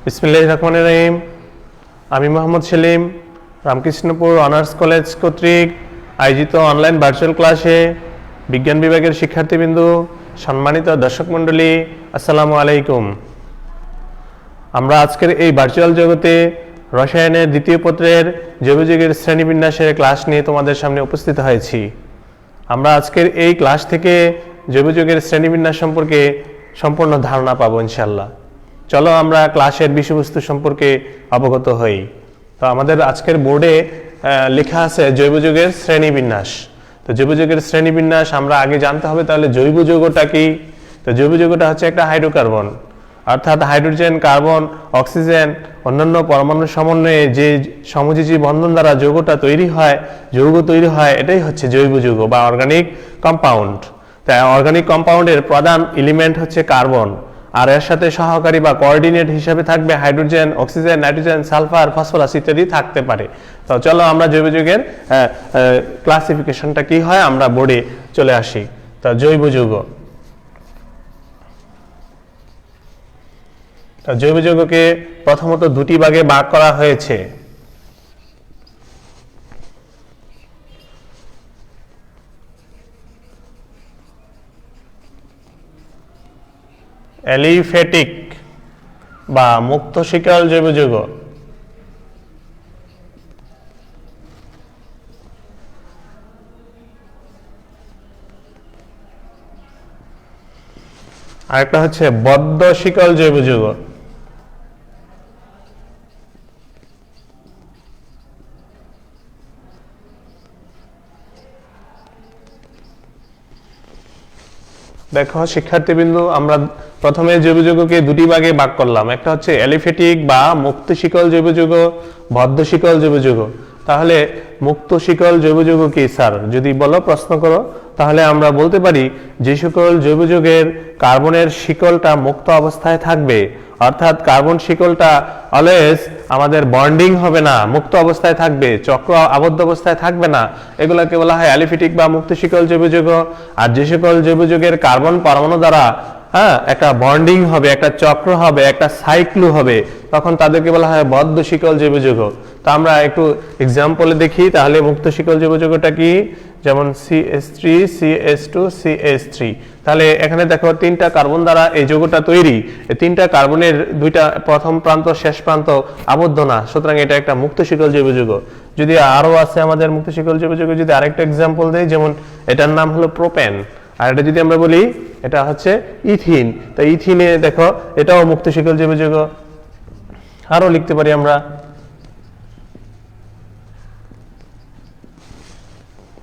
বিসমিল্লাহির রহমানির রহিম। আমি মোহাম্মদ সেলিম রামকৃষ্ণপুর অনার্স কলেজ কর্তৃক আয়োজিত অনলাইন ভার্চুয়াল ক্লাসে বিজ্ঞান বিভাগের শিক্ষার্থীবৃন্দ, সম্মানিত দর্শক মণ্ডলী, আসসালামু আলাইকুম। আমরা আজকের এই ভার্চুয়াল জগতে রসায়নের দ্বিতীয় পত্রের জৈবযৌগের শ্রেণীবিন্যাসের ক্লাস নিয়ে তোমাদের সামনে উপস্থিত হয়েছি। আমরা আজকের এই ক্লাস থেকে জৈবযৌগের শ্রেণীবিন্যাস সম্পর্কে সম্পূর্ণ ধারণা পাবো ইনশাআল্লাহ। চলো আমরা ক্লাসের বিষয়বস্তু সম্পর্কে অবগত হই। তো আমাদের আজকের বোর্ডে লেখা আছে জৈবযৌগের শ্রেণীবিন্যাস। তো জৈবযৌগের শ্রেণীবিন্যাস আমরা আগে জানতে হবে, তাহলে জৈব যৌগটা কি? তো জৈব যৌগটা হচ্ছে একটা হাইড্রোকার্বন, অর্থাৎ হাইড্রোজেন, কার্বন, অক্সিজেন অন্যান্য পরমাণুর সমন্বয়ে যে সমযোজী বন্ধন দ্বারা যৌগ তৈরি হয়, এটাই হচ্ছে জৈব যৌগ বা অর্গানিক কম্পাউন্ড। তাই অর্গানিক কম্পাউন্ডের প্রধান এলিমেন্ট হচ্ছে কার্বন, আর এর সাথে সহকারী বা কোঅর্ডিনেট হিসেবে থাকবে hydrogen, oxygen, nitrogen, sulphur, phosphorus ইত্যাদি থাকতে পারে। তো চলো আমরা জৈব যৌগের ক্লাসিফিকেশনটা কি হয় আমরা বোর্ডে চলে আসি। তো জৈব যৌগ, জৈব যৌগকে প্রথমত দুটি ভাগে ভাগ করা হয়েছে। অ্যালিফ্যাটিক বা মুক্ত শিকল জৈব যৌগ, আরেকটা হচ্ছে বদ্ধ শিকল জৈব যৌগ। দেখো শিক্ষার্থীবৃন্দ, আমরা প্রথমে জৈব যৌগকে দুটি ভাগে ভাগ করলাম। একটা হচ্ছে অ্যালিফ্যাটিক বা মুক্ত শিকল জৈব যৌগ, বদ্ধ শিকল জৈব যৌগ। তাহলে মুক্ত শিকল জৈব যৌগ কি স্যার? যদি বলো, প্রশ্ন করো, তাহলে আমরা বলতে পারি যে সকল জৈব যৌগের কার্বনের শিকলটা মুক্ত অবস্থায় থাকবে, অর্থাৎ কার্বন শিকলটা অলওয়েজ আমাদের বন্ডিং হবে না, মুক্ত অবস্থায় থাকবে, চক্র আবদ্ধ অবস্থায় থাকবে না, এগুলোকে বলা হয় অ্যালিফ্যাটিক বা মুক্ত শিকল জৈব যৌগ। আর যে সকল জৈব যৌগের কার্বন পরমাণু দ্বারা একটা বন্ডিং হবে, একটা চক্র হবে, একটা সাইক্লো হবে, তখন তাদেরকে বলা হয় বদ্ধ শিকল জৈব যৌগ। তো আমরা একটু এক্সাম্পলে দেখি তাহলে মুক্ত শিকল জৈব যৌগটা কি। যেমন CH3, CH2, CH3। তাহলে এখানে দেখো তিনটা কার্বন দ্বারা এই যৌগটা তৈরি, এই তিনটা কার্বনের দুইটা প্রথম প্রান্ত শেষ প্রান্ত আবদ্ধ না, সুতরাং এটা একটা মুক্ত শিকল জৈব যৌগ। যদি আরো আছে আমাদের মুক্ত শিকল জৈব যৌগ, যদি আরেকটা এক্সাম্পল দেই, যেমন এটার নাম হলো প্রোপেন, আর এটা যদি আমরা বলি এটা হচ্ছে ইথিন। তো ইথিনে দেখো এটাও মুক্ত শিকল জৈব যৌগ। আরো লিখতে পারি আমরা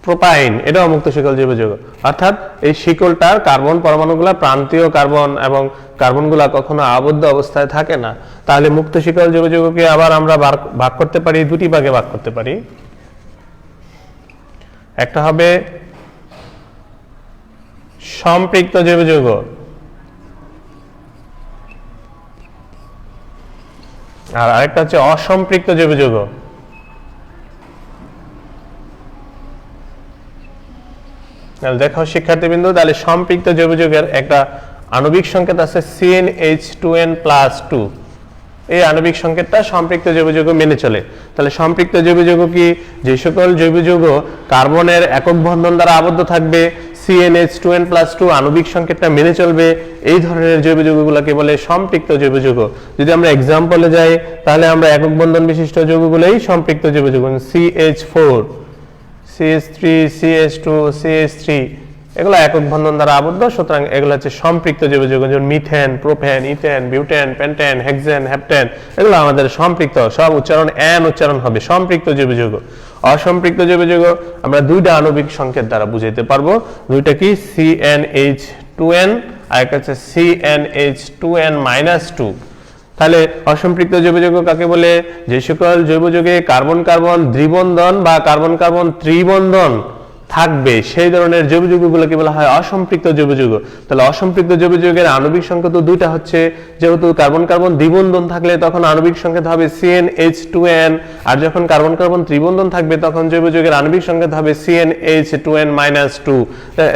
প্রোপাইন, এটাও মুক্ত শিকল জৈব যৌগ। অর্থাৎ এই শিকলটার কার্বন পরমাণুগুলা প্রান্তীয় কার্বন এবং কার্বনগুলা কখনো আবদ্ধ অবস্থায় থাকে না। তাহলে মুক্ত শিকল জৈব যৌগকে আবার আমরা ভাগ করতে পারি, দুটি ভাগে ভাগ করতে পারি। একটা হবে সম্পৃক্ত জৈব যৌগ, আর আরেকটা হচ্ছে অসম্পৃক্ত জৈব যৌগ। দেখো শিক্ষার্থীবৃন্দ, তাহলে সম্পৃক্ত জৈব যৌগের একটা আণবিক সংকেত আছে CnH2n+2। এই আণবিক সংকেতটা সম্পৃক্ত জৈব যৌগ মেনে চলে। তাহলে সম্পৃক্ত জৈব যৌগ কি? যে সকল জৈব যৌগ কার্বনের একক বন্ধন দ্বারা আবদ্ধ থাকবে, CnH2n+2 আণবিক সংকেতটা মেনে চলবে, এই ধরনের জৈব যৌগগুলোকে বলে সম্পৃক্ত জৈব যৌগ। যদি আমরা এক্সাম্পলে যাই, তাহলে আমরা একক বন্ধন বিশিষ্ট যৌগগুলোই সম্পৃক্ত জৈব যৌগ। CH4, CH3, CH2, CH3 এগুলো একক বন্ধন দ্বারা আবদ্ধ, সুতরাং এগুলো হচ্ছে সম্পৃক্ত জৈব যৌগ। যেমন methane, propane, ethane, butane, pentane, hexane, heptane, এগুলো আমাদের সম্পৃক্ত, সব উচ্চারণ এন উচ্চারণ হবে, সম্পৃক্ত জৈব যৌগ। অসম্পৃক্ত জৈব যৌগ আমরা দুইটা আণবিক সংকেত দ্বারা বুঝাইতে পারবো। দুইটা কি? CnH2n আর একটা হচ্ছে CnH2n-2। তাহলে অসম্পৃক্ত জৈব যৌগ কাকে বলে? যে সকল জৈব যৌগে কার্বন কার্বন দ্বিবন্ধন বা কার্বন কার্বন ত্রিবন্ধন থাকবে, সেই ধরনের জৈব যৌগগুলোকে বলা হয় অসম্পৃক্ত জৈব যৌগ। তাহলে অসম্পৃক্ত জৈব যৌগের আণবিক সংকেত দুইটা হচ্ছে, যেহেতু কার্বন কার্বন দ্বিবন্ধন থাকলে তখন আণবিক সংকেত হবে CnH2n, আর যখন কার্বন কার্বন ত্রিবন্ধন থাকবে তখন জৈব যৌগের আণবিক সংকেত হবে CnH2n-2।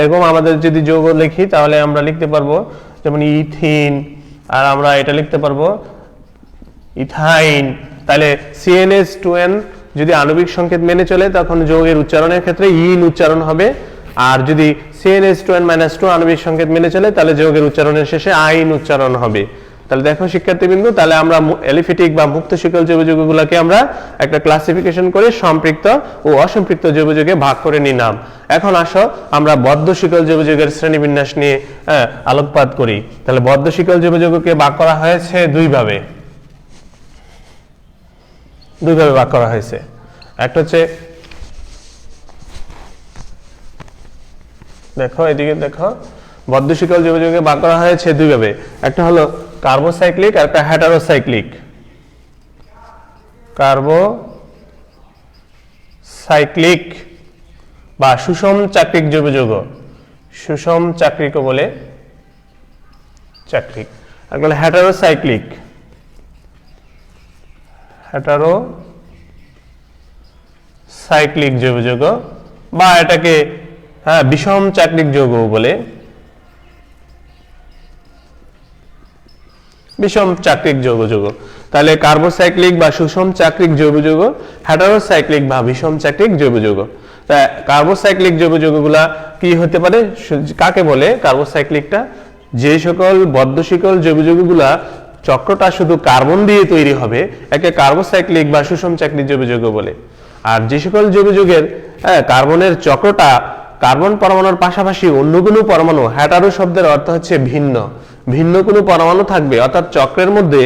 এরকম আমাদের যদি যৌগ লিখি তাহলে আমরা লিখতে পারবো যেমন ইথিন, আর আমরা এটা লিখতে পারবো ইথাইন। তাহলে CnH2n যদি আণবিক সংকেত মেনে চলে তখন যৌগের উচ্চারণের ক্ষেত্রে ইন উচ্চারণ হবে, আর যদি CnH2n-2 আণবিক সংকেত মেনে চলে তাহলে যৌগের উচ্চারণের শেষে আইন উচ্চারণ হবে। তাহলে দেখো শিক্ষার্থীবৃন্দ, তাহলে আমরা এলিফিটিক বা মুক্ত শিকল জৈব যৌগগুলোকে আমরা একটা ক্লাসিফিকেশন করে সম্পৃক্ত ও অসম্পৃক্ত জৈব যৌগে ভাগ করে নিলাম। এখন আসো আমরা বদ্ধ শিকল জৈব যৌগের শ্রেণীবিন্যাস নিয়ে আলোকপাত করি। তাহলে বদ্ধ শিকল জৈব যৌগকে ভাগ করা হয়েছে দুইভাবে ভাগ করা হয়েছে। একটা হচ্ছে, দেখো এদিকে দেখো, বদ্ধ শিকল জৈব যৌগকে ভাগ করা হয়েছে দুইভাবে। একটা হলো কার্বোসাইক্লিক আর একটা হেটারোসাইক্লিক। কার্বোসাইক্লিক বা সুষম চাক্রিক জৈব যৌগ, সুষম চাক্রিক বলে চাক্রিক। আর বলে হেটারোসাইক্লিক, হেটারোসাইক্লিক জৈব যৌগ বা এটাকে বিষম চাক্রিক যৌগ বলে, বিষম চাক্রিক জৈব যৌগ। তাহলে কার্বোসাইক্লিক বা সুষম চাক্রিক জৈব যৌগ, হেটারোসাইক্লিক বা বিষম চাক্রিক জৈব যৌগ। তা কার্বোসাইক্লিক জৈব যৌগগুলা কি হতে পারে, কাকে বলে কার্বোসাইক্লিকটা? যে সকল বদ্ধ শিকল জৈব যৌগগুলা চক্রটা শুধু কার্বন দিয়ে তৈরি হবে একে কার্বোসাইক্লিক বা সুষম চাক্রিক জৈব যৌগ বলে। আর যে সকল জৈব যৌগের কার্বনের চক্রটা কার্বন পরমাণুর পাশাপাশি অন্য কোনো পরমাণু, হেটারো শব্দের অর্থ হচ্ছে ভিন্ন, ভিন্ন কোনো পরমাণু থাকবে, অর্থাৎ চক্রের মধ্যে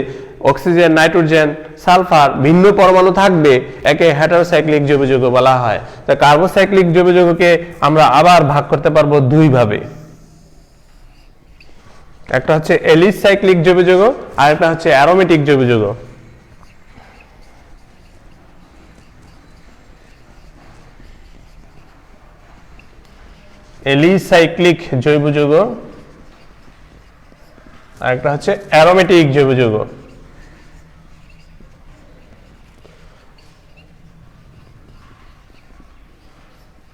অক্সিজেন, নাইট্রোজেন, সালফার ভিন্ন পরমাণু থাকবে, একে হেটারোসাইক্লিক জৈব যৌগ বলা হয়। তা কার্বোসাইক্লিক জৈব যৌগকে আমরা আবার ভাগ করতে পারবো দুই ভাবে। একটা হচ্ছে এলিস সাইক্লিক জৈব যৌগ আর একটা হচ্ছে অ্যারোমেটিক জৈব যৌগ। এলিসাইক্লিক জৈব যৌগ আর একটা হচ্ছে অ্যারোমেটিক জৈব যৌগ।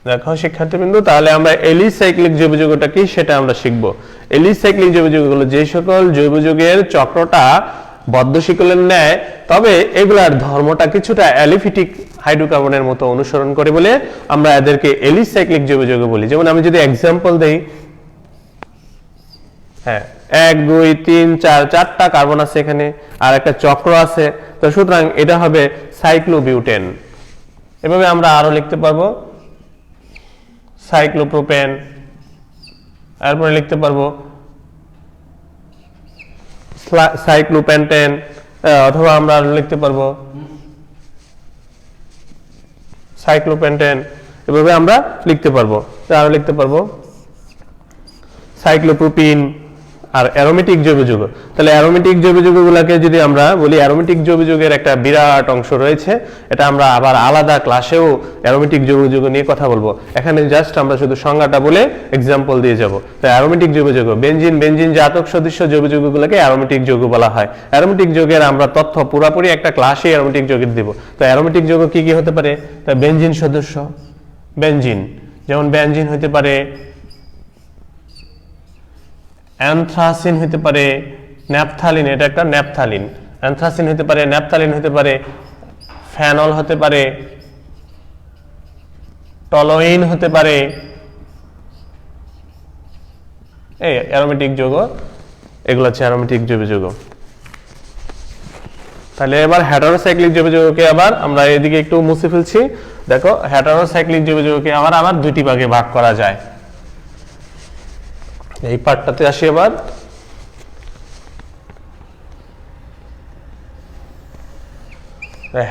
দেখো শিক্ষার্থীবৃন্দ, তাহলে আমরা এলিসাইক্লিক জৈব যৌগটা কি সেটা আমরা শিখবো। এলিসাইক্লিক জৈব যৌগগুলো যে সকল জৈব যৌগের চক্রটা বদ্ধ শিকলের ন্যায়, তবে এগুলার ধর্মটা কিছুটা অ্যালিফিটিক হাইড্রোকার্বনের মতো অনুসরণ করে বলে আমরা এদেরকে এলিসাইক্লিক জৈব যৌগ বলি। যেমন আমি যদি এক্সাম্পল দেই, 1 2 3 4 চারটা কার্বন আছে এখানে আর একটা চক্র আছে, তো সুতরাং এটা হবে সাইক্লোবিউটেন। এভাবে আমরা আরো লিখতে পারবো সাইক্লোপ্রোপেন, এরপরে লিখতে পারবো সাইক্লোপেন্টেন, অথবা আমরা লিখতে পারবো সাইক্লোপেন্টেন। এভাবে আমরা লিখতে পারবো, আরো লিখতে পারবো সাইক্লোপ্রোপিন আর অ্যারোমেটিক জৈব যৌগ। তাহলে অ্যারোমেটিক জৈব যৌগগুলোকে যদি আমরা বলি, অ্যারোমেটিক জৈব যৌগের একটা বিরাট অংশ রয়েছে, এটা আমরা আবার আলাদা ক্লাসেও অ্যারোমেটিক জৈব যৌগ নিয়ে কথা বলবো। এখানে জাস্ট আমরা শুধু সংজ্ঞাটা বলে এক্সাম্পল দিয়ে যাব। তো অ্যারোমেটিক জৈব যৌগ, বেনজিন জাতক সদৃশ্য জৈব যৌগগুলোকে অ্যারোমেটিক যৌগ বলা হয়। অ্যারোমেটিক যৌগের আমরা তথ্য পুরোপুরি একটা ক্লাসে অ্যারোমেটিক যৌগের দিব। তো অ্যারোমেটিক যৌগ কি কি হতে পারে? তা বেনজিন সদস্য, বেনজিন, যেমন বেনজিন হতে পারে, অ্যানথ্রাসিন হতে পারে, ন্যাপথালিন, এটা একটা ন্যাপথালিন, অ্যানথ্রাসিন হতে পারে, ন্যাপথালিন হতে পারে, ফেনল হতে পারে, টলোইন হতে পারে, এই অ্যারোমেটিক যৌগ, এগুলো হচ্ছে অ্যারোমেটিক জৈব যৌগ। তাহলে এবার হেটারোসাইক্লিক জৈব যৌগকে আবার আমরা এদিকে একটু মুছে ফেলছি। দেখো হেটারোসাইক্লিক জৈব যৌগকে আবার দুইটি ভাগে ভাগ করা যায়। এই পার্টটাতে আসি এবার।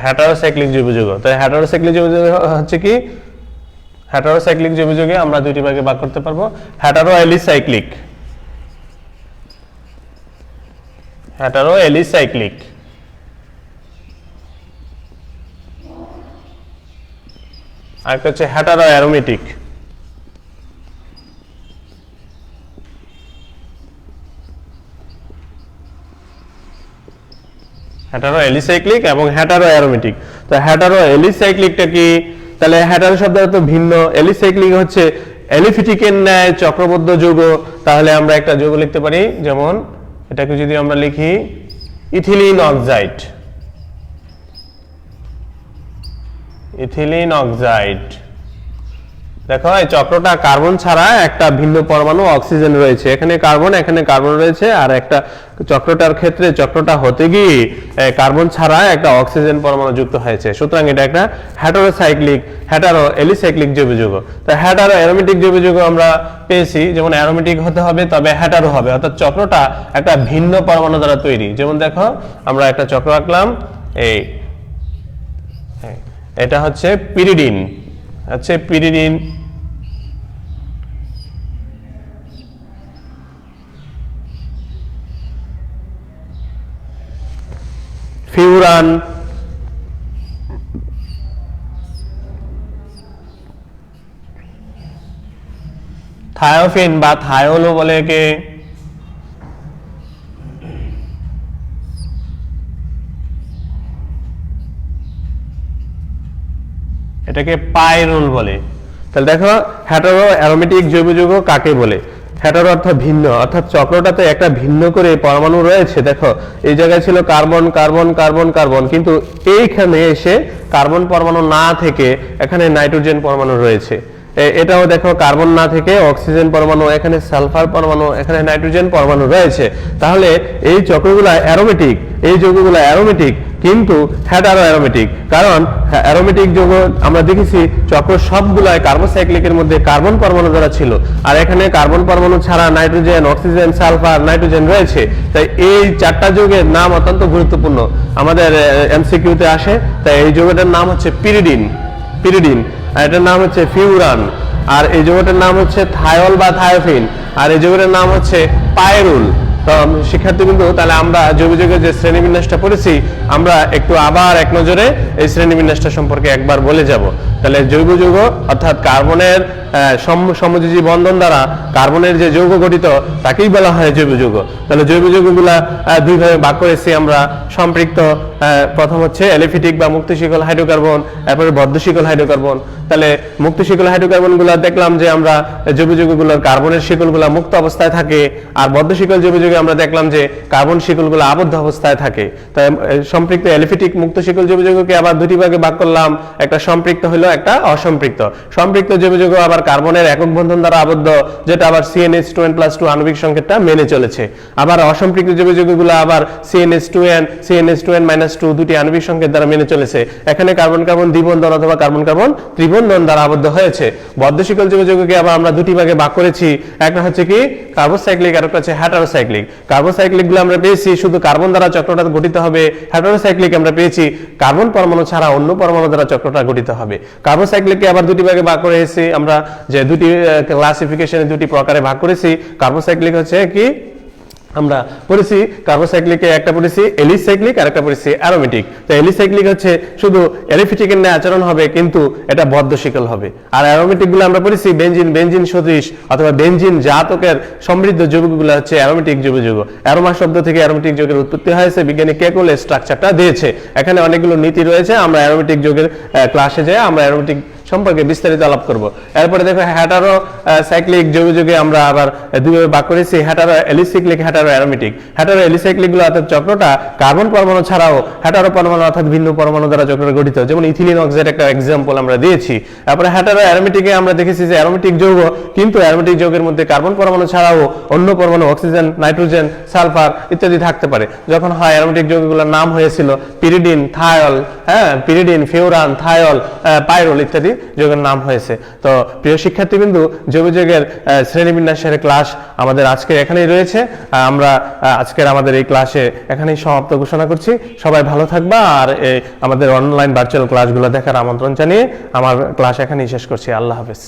হেটারোসাইক্লিক জৈব যৌগ, তাই হেটারোসাইক্লিক জৈব যৌগ হচ্ছে কি, হেটারোসাইক্লিক জৈব যৌগে আমরা দুইটি ভাগে ভাগ করতে পারবো, হেটারো এলিসাইক্লিক, হেটারো এলিসাইক্লিক আর একটা হচ্ছে হেটারো অ্যারোমেটিক। হেটারো এলিসাইক্লিক এবং হেটারো অ্যারোমেটিক। তো হেটারো এলিসাইক্লিকটা কি? তাহলে হেটারো শব্দের অর্থ ভিন্ন, এলিসাইক্লিক হচ্ছে এলিফিটিকের ন্যায় চক্রবদ্ধ যৌগ। তাহলে আমরা একটা যৌগ লিখতে পারি, যেমন এটাকে যদি আমরা লিখি ইথিলিন অক্সাইড, ইথিলিন অক্সাইড। দেখো এই চক্রটা কার্বন ছাড়া একটা ভিন্ন পরমাণু অক্সিজেন রয়েছে, এখানে কার্বন রয়েছে, আর একটা চক্রটার ক্ষেত্রে চক্রটা হতে গিয়ে কার্বন ছাড়া একটা অক্সিজেন পরমাণু যুক্ত হয়েছে। সুতরাং এটা একটা অ্যালিসাইক্লিক জৈব যৌগ। তো হ্যাটারো অ্যারোমেটিক জৈব যৌগ আমরা পেয়েছি, যেমন অ্যারোমেটিক হতে হবে তবে হ্যাটারো হবে, অর্থাৎ চক্রটা একটা ভিন্ন পরমাণু দ্বারা তৈরি। যেমন দেখো আমরা একটা চক্র আঁকলাম, এটা হচ্ছে পিরিডিন, ফিউরান, থায়োফিন বা থায়োলো বলে একে, এটাকে পাইরুল বলে। তাহলে দেখো হ্যাটারো অ্যারোমেটিক জৈব যৌগ কাকে বলে? হ্যাটারো অর্থাৎ ভিন্ন, অর্থাৎ চক্রটাতে একটা ভিন্ন করে পরমাণু রয়েছে। দেখো এই জায়গায় ছিল কার্বন কার্বন কার্বন কার্বন, কিন্তু এইখানে এসে কার্বন পরমাণু না থেকে এখানে নাইট্রোজেন পরমাণু রয়েছে। এটাও দেখো কার্বন না থেকে অক্সিজেন পরমাণু, এখানে সালফার পরমাণু, এখানে নাইট্রোজেন পরমাণু রয়েছে। তাহলে এই চক্রগুলো অ্যারোমেটিক, এই যৌগগুলো অ্যারোমেটিক, কিন্তু হ্যাটারো অ্যারোমেটিক। কারণ অ্যারোমেটিক যৌগ আমরা দেখেছি চক্র সবগুলাই কার্বোসাইক্লিকের মধ্যে কার্বন পরমাণু দ্বারা ছিল, আর এখানে কার্বন পরমাণু ছাড়া নাইট্রোজেন, অক্সিজেন, সালফার, নাইট্রোজেন রয়েছে। তাই এই চারটা যৌগের নাম অত্যন্ত গুরুত্বপূর্ণ, আমাদের এমসিকিউতে আসে। তাই এই যৌগটার নাম হচ্ছে পিরিডিন, আর এটার নাম হচ্ছে ফিউরান, আর এই যৌগটার নাম হচ্ছে থায়োল বা থায়োফিন, আর এই যৌগটার নাম হচ্ছে পাইরুল। তো শিক্ষার্থীবৃন্দু, তাহলে আমরা জৈব যৌগের যে শ্রেণীবিন্যাসটা পড়েছি, আমরা একটু আবার এক নজরে এই শ্রেণীবিন্যাসটা সম্পর্কে একবার বলে যাব। তাহলে জৈব যৌগ অর্থাৎ কার্বনের সমযোজী বন্ধন দ্বারা কার্বনের যে যৌগ গঠিত তাকেই বলা হয় জৈব যৌগ। তাহলে জৈব যৌগগুলা দুই ভাগে ভাগ করেছি আমরা, সম্পৃক্ত, প্রথম হচ্ছে এলিফিটিক বা মুক্ত শিকল হাইড্রোকার্বন, এরপরে বদ্ধ শিকল হাইড্রোকার্বন। তাহলে মুক্ত শিকল হাইড্রোকার্বনগুলো দেখলাম যে আমরা জৈব যৌগগুলোর কার্বনের শিকলগুলো মুক্ত অবস্থায় থাকে, আর বদ্ধ শিকল জৈব যৌগে আমরা দেখলাম যে কার্বন শিকলগুলো আবদ্ধ অবস্থায় থাকে। তাই সম্পৃক্ত এলিফিটিক মুক্ত শিকল জৈব যৌগকে আবার দুটি ভাগে ভাগ করলাম, একটা সম্পৃক্ত হলো, একটা অসম্পৃক্ত। সম্পৃক্ত জৈব যৌগ আবার কার্বনের একক বন্ধন দ্বারা আবদ্ধ, যেটা আবার CnH2n+2 আণবিক সংকেতটা মেনে চলেছে। আবার অসম্পৃক্ত জৈব যৌগগুলো আবার CnH2n, CnH2n-2 দুটি আণবিক সংকেত দ্বারা মেনে চলেছে। এখানে কার্বন কার্বন দ্বিবন্ধন অথবা কার্বন কার্বন ত্রিবন্ধন দ্বারা আবদ্ধ হয়েছে। বদ্ধ শিকল জৈব যৌগকে আবার আমরা দুটি ভাগে ভাগ করেছি, একটা হচ্ছে কি কার্বোসাইক্লিক, আর একটা হচ্ছে হ্যাটারোসাইক্লিক। কার্বোসাইক্লিক গুলো আমরা পেয়েছি শুধু কার্বন দ্বারা চক্রটা গঠিত হবে, হ্যাটারোসাইক্লিক আমরা পেয়েছি কার্বন পরমাণু ছাড়া অন্য পরমাণু দ্বারা চক্রটা গঠিত হবে। কার্বোসাইক্লিককে আবার দুটি ভাগে ভাগ করেছি আমরা, যে দুটি ক্লাসিফিকেশনে দুটি প্রকারে ভাগ করেছি। কার্বোসাইক্লিক হচ্ছে কি আমরা পড়েছি, কার্বোসাইক্লিকে একটা পড়েছি এলিসাইক্লিক আর একটা পড়েছি অ্যারোমেটিক। তো এলিসাইক্লিক হচ্ছে শুধু এলিফিটিকের ন্যায় আচরণ হবে, কিন্তু এটা বদ্ধ শিকল হবে। আর অ্যারোমেটিক গুলো আমরা পড়েছি বেনজিন সদৃশ অথবা বেনজিন জাতকের সমৃদ্ধ যৌগগুলো হচ্ছে অ্যারোমেটিক জৈব যৌগ। অ্যারোমা শব্দ থেকে অ্যারোমেটিক যৌগের উৎপত্তি হয়েছে, বিজ্ঞানী কেকুল স্ট্রাকচারটা দিয়েছে। এখানে অনেকগুলো নীতি রয়েছে, আমরা অ্যারোমেটিক যৌগের ক্লাসে যাই আমরা অ্যারোমেটিক সম্পর্কে বিস্তারিত আলাপ করব। এরপরে দেখো হ্যাটারো সাইক্লিক জৈব যৌগে আমরা আবার দুইভাবে ভাগ করেছি, হ্যাটারো এলিসাইক্লিক, হ্যাটারো অ্যারোমেটিক। হ্যাটারো এলিসাইক্লিক গুলো অর্থাৎ চক্রটা কার্বন পরমাণু ছাড়াও হ্যাটারো পরমাণু অর্থাৎ ভিন্ন পরমাণু দ্বারা চক্র গঠিত, যেমন ইথিলিন অক্সাইড একটা এক্সাম্পল আমরা দিয়েছি। তারপরে হ্যাটারো অ্যারোমেটিকে আমরা দেখেছি যে অ্যারোমেটিক যৌগ, কিন্তু অ্যারোমেটিক যৌগের মধ্যে কার্বন পরমাণু ছাড়াও অন্য পরমাণু অক্সিজেন, নাইট্রোজেন, সালফার ইত্যাদি থাকতে পারে। যখন হয় অ্যারোমেটিক যৌগগুলোর নাম হয়েছিল পিরিডিন, থায়োল, পিরিডিন, ফিউরান, থায়োল, পাইরুল ইত্যাদি যৌগের নাম হয়েছে। তো প্রিয় শিক্ষার্থীবৃন্দু, জৈব যৌগের শ্রেণীবিন্যাসের ক্লাস আমাদের আজকে এখানেই রয়েছে। আমরা আজকের আমাদের এই ক্লাসে এখানেই সমাপ্ত ঘোষণা করছি। সবাই ভালো থাকবা, আর আমাদের অনলাইন ভার্চুয়াল ক্লাসগুলো দেখার আমন্ত্রণ জানিয়ে আমার ক্লাস এখানেই শেষ করছি। আল্লাহ হাফেজ।